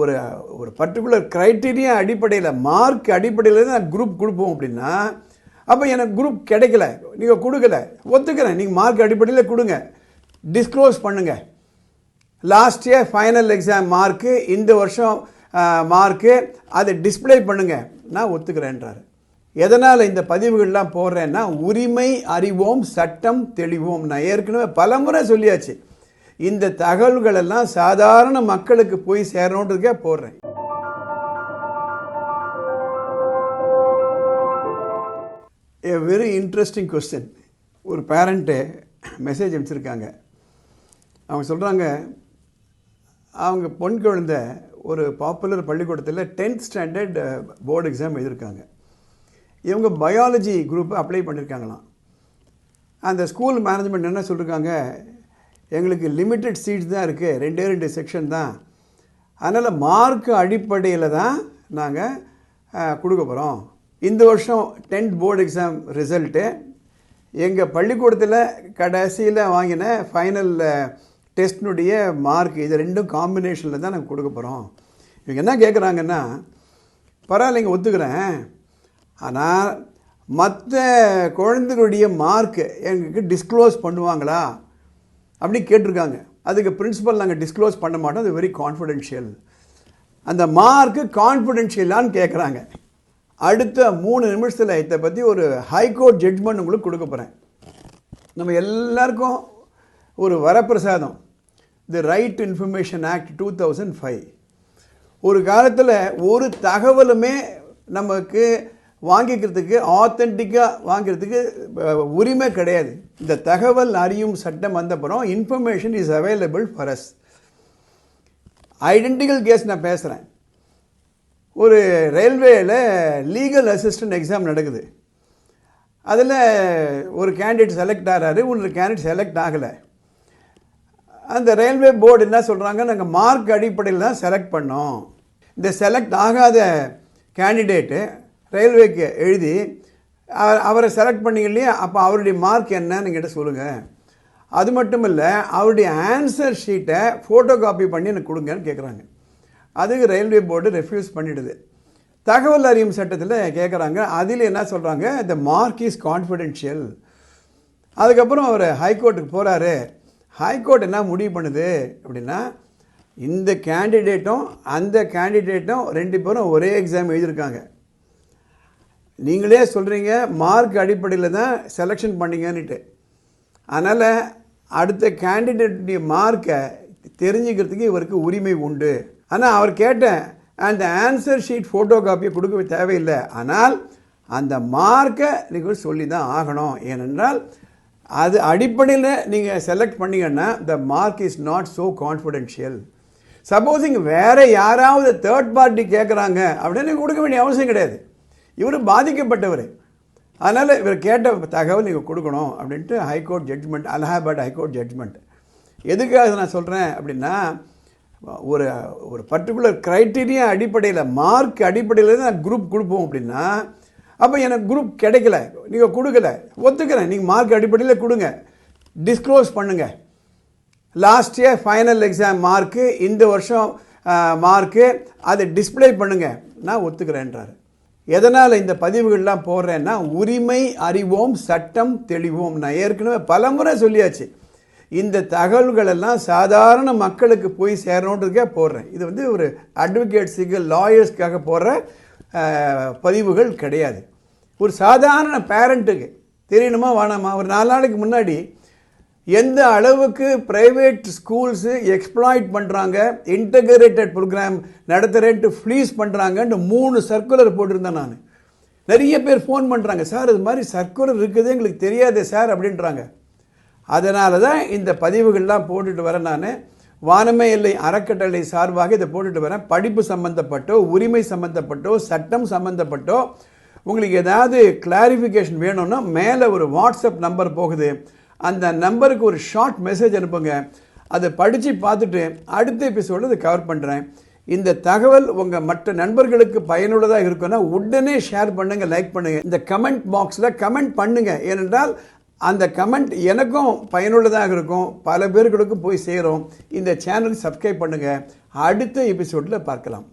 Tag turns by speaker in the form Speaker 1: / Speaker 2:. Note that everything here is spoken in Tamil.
Speaker 1: ஒரு ஒரு பர்டிகுலர் க்ரைட்டீரியா அடிப்படையில் மார்க் அடிப்படையில் தான் குரூப் கொடுப்போம் அப்படின்னா, அப்போ எனக்கு குரூப் கிடைக்கல, நீங்கள் கொடுக்கல, ஒத்துக்கிறேன், நீங்கள் மார்க் அடிப்படையில் கொடுங்க, டிஸ்க்ளோஸ் பண்ணுங்கள். Last year final exam mark, இந்த வருஷம் மார்க்கு, அதை டிஸ்பிளே பண்ணுங்கள், நான் ஒத்துக்கிறேன்றார். எதனால் இந்த பதிவுகள்லாம் போடுறேன்னா, உரிமை அறிவோம், சட்டம் தெளிவோம். நான் ஏற்கனவே பலமுறை சொல்லியாச்சு, இந்த தகவல்கள் எல்லாம் சாதாரண மக்களுக்கு போய் சேரணுன்றதுக்கே போடுறேன். A very interesting question. ஒரு பேரண்ட்டு மெசேஜ் அனுப்பிச்சிருக்காங்க. அவங்க சொல்கிறாங்க, அவங்க பொன் குழந்தை ஒரு பாப்புலர் பள்ளிக்கூடத்தில் 10th ஸ்டாண்டர்ட் போர்டு எக்ஸாம் எழுதியிருக்காங்க. இவங்க பயாலஜி குரூப்பை அப்ளை பண்ணியிருக்காங்களாம். அந்த ஸ்கூல் மேனேஜ்மெண்ட் என்ன சொல்லியிருக்காங்க, எங்களுக்கு லிமிட்டட் சீட்ஸ் தான் இருக்குது, 2 செக்ஷன் தான், அதனால் மார்க் அடிப்படையில் தான் நாங்கள் கொடுக்க போகிறோம். இந்த வருஷம் 10th போர்டு எக்ஸாம் ரிசல்ட்டு எங்கள் பள்ளிக்கூடத்தில் கடைசியில் வாங்கின ஃபைனல் டெஸ்ட்னுடைய மார்க், இது ரெண்டும் காம்பினேஷனில் தான் நாங்கள் கொடுக்க போகிறோம். இவங்க என்ன கேட்குறாங்கன்னா, பரவாயில்லைங்க ஒத்துக்கிறேன், ஆனால் மற்ற குழந்தைகளுடைய மார்க்கு எங்களுக்கு டிஸ்க்ளோஸ் பண்ணுவாங்களா அப்படி கேட்டிருக்காங்க. அதுக்கு பிரின்சிபல் நாங்கள் டிஸ்க்ளோஸ் பண்ண மாட்டோம், அது வெரி கான்ஃபிடென்ஷியல். அந்த மார்க்கு கான்ஃபிடென்ஷியலான்னு கேட்குறாங்க. அடுத்த 3 நிமிஷத்தில் இதை பற்றி ஒரு ஹைகோர்ட் ஜட்ஜ்மெண்ட் உங்களுக்கு கொடுக்க போகிறேன். நம்ம எல்லாருக்கும் ஒரு வரப்பிரசாதம், the right to information act 2005. ஒரு காலத்தில் ஒரு தகவலுமே நமக்கு வாங்கிக்கிறதுக்கு, ஆத்தென்டிக்காக வாங்கிறதுக்கு உரிமை கிடையாது. இந்த தகவல் அறியும் சட்டம் வந்தப்புறம் information is available for us. Identical case நான் பேசுகிறேன். ஒரு ரயில்வேயில் லீகல் அசிஸ்டன்ட் எக்ஸாம் நடக்குது. அதில் ஒரு கேண்டிடேட் செலக்ட் ஆகிறாரு, ஒரு கேண்டிடேட் செலக்ட் ஆகலை. அந்த ரயில்வே போர்டு என்ன சொல்கிறாங்க, நாங்கள் மார்க் அடிப்படையில் தான் செலக்ட் பண்ணோம். இந்த செலக்ட் ஆகாத கேண்டிடேட்டு ரயில்வேக்கு எழுதி அவரை செலக்ட் பண்ணிங்க இல்லையா, அப்போ அவருடைய மார்க் என்னன்னு கிட்ட சொல்லுங்கள். அது மட்டும் இல்லை, அவருடைய ஆன்சர் ஷீட்டை ஃபோட்டோ காப்பி பண்ணி எனக்கு கொடுங்கன்னு கேட்குறாங்க. அதுக்கு ரயில்வே போர்டு ரெஃப்யூஸ் பண்ணிடுது. தகவல் அறியும் சட்டத்தில் கேட்குறாங்க, அதில் என்ன சொல்கிறாங்க, த மார்க் இஸ் கான்ஃபிடென்ஷியல். அதுக்கப்புறம் அவர் ஹைகோர்ட்டுக்கு போகிறாரு. ஹைகோர்ட் என்ன முடிவு பண்ணுது அப்படின்னா, இந்த கேண்டிடேட்டும் அந்த கேண்டிடேட்டும் 2 பேரும் ஒரே எக்ஸாம் எழுதியிருக்காங்க. நீங்களே சொல்கிறீங்க மார்க் அடிப்படையில் தான் செலெக்ஷன் பண்ணிங்கன்னுட்டு. அதனால் அடுத்த கேண்டிடேட்டுடைய மார்க்கை தெரிஞ்சுக்கிறதுக்கு இவருக்கு உரிமை உண்டு. ஆனால் அவர் கேட்ட அந்த ஆன்சர் ஷீட் ஃபோட்டோ காப்பியை கொடுக்க தேவையில்லை, ஆனால் அந்த மார்க்கை நீங்கள் சொல்லி தான் ஆகணும். ஏனென்றால் அது அடிப்படையில் நீங்கள் செலக்ட் பண்ணிங்கன்னா the mark is not so confidential. Supposing வேறு யாராவது தேர்ட் பார்ட்டி கேட்குறாங்க அப்படின்னு கொடுக்க வேண்டிய அவசியம் கிடையாது. இவர் பாதிக்கப்பட்டவர், அதனால் இவர் கேட்ட தகவல் நீங்கள் கொடுக்கணும் அப்படின்ட்டு high court judgment, Allahabad high court judgment. எதுக்காக நான் சொல்கிறேன் அப்படின்னா, ஒரு ஒரு பர்டிகுலர் க்ரைட்டீரியா அடிப்படையில் மார்க் அடிப்படையில் தான் குரூப் கொடுப்போம் அப்படின்னா, அப்போ எனக்கு குரூப் கிடைக்கல, நீங்கள் கொடுக்கல, ஒத்துக்கிறேன், நீங்கள் மார்க் அடிப்படையில் கொடுங்க, டிஸ்க்ளோஸ் பண்ணுங்கள். Last year final exam mark, இந்த வருஷம் மார்க்கு, அதை டிஸ்பிளே பண்ணுங்கள், நான் ஒத்துக்கிறேன்றார். எதனால் இந்த பதிவுகள்லாம் போடுறேன்னா, உரிமை அறிவோம், சட்டம் தெளிவோம். நான் ஏற்கனவே பலமுறை சொல்லியாச்சு, இந்த தகவல்கள் எல்லாம் சாதாரண மக்களுக்கு போய் சேரணுன்றதுக்கே போடுறேன். இது வந்து ஒரு அட்வொகேட்ஸுக்கு, லாயர்ஸ்க்காக போடுற பதிவுகள் கிடையாது. ஒரு சாதாரண பேரண்ட்டுக்கு தெரியணுமா வேணாமா? ஒரு 4 நாளைக்கு முன்னாடி எந்த அளவுக்கு ப்ரைவேட் ஸ்கூல்ஸு எக்ஸ்ப்ளாய்ட் பண்ணுறாங்க, இன்டகிரேட்டட் ப்ரோக்ராம் நடத்துகிறேன்ட்டு ஃப்ளீஸ் பண்ணுறாங்கன்ட்டு 3 சர்க்குலர் போட்டிருந்தேன் நான். நிறைய பேர் ஃபோன் பண்ணுறாங்க, சார் இது மாதிரி சர்க்குலர் இருக்குது எங்களுக்கு தெரியாதே சார் அப்படின்றாங்க. அதனால தான் இந்த பதிவுகள்லாம் போட்டுட்டு வரேன். நான் வானமே இல்லை அறக்கட்டளை சார்பாக இதை போட்டுட்டு வரேன். படிப்பு சம்மந்தப்பட்டோ, உரிமை சம்மந்தப்பட்டோ, சட்டம் சம்மந்தப்பட்டோ உங்களுக்கு ஏதாவது கிளாரிஃபிகேஷன் வேணும்னா மேலே ஒரு வாட்ஸ்அப் நம்பர் போகுது, அந்த நம்பருக்கு ஒரு ஷார்ட் மெசேஜ் அனுப்புங்க. அதை படித்து பார்த்துட்டு அடுத்த எபிசோடு அதை கவர் பண்ணுறேன். இந்த தகவல் உங்கள் மற்ற நண்பர்களுக்கு பயனுள்ளதாக இருக்குன்னா உடனே ஷேர் பண்ணுங்கள், லைக் பண்ணுங்கள். இந்த கமெண்ட் பாக்ஸில் கமெண்ட் பண்ணுங்கள். ஏனென்றால் அந்த கமெண்ட் எனக்கும் பயனுள்ளதாக இருக்கும், பல பேர்களுக்கும் போய் சேரும். இந்த சேனல் சப்ஸ்கிரைப் பண்ணுங்கள். அடுத்த எபிசோடில் பார்க்கலாம்.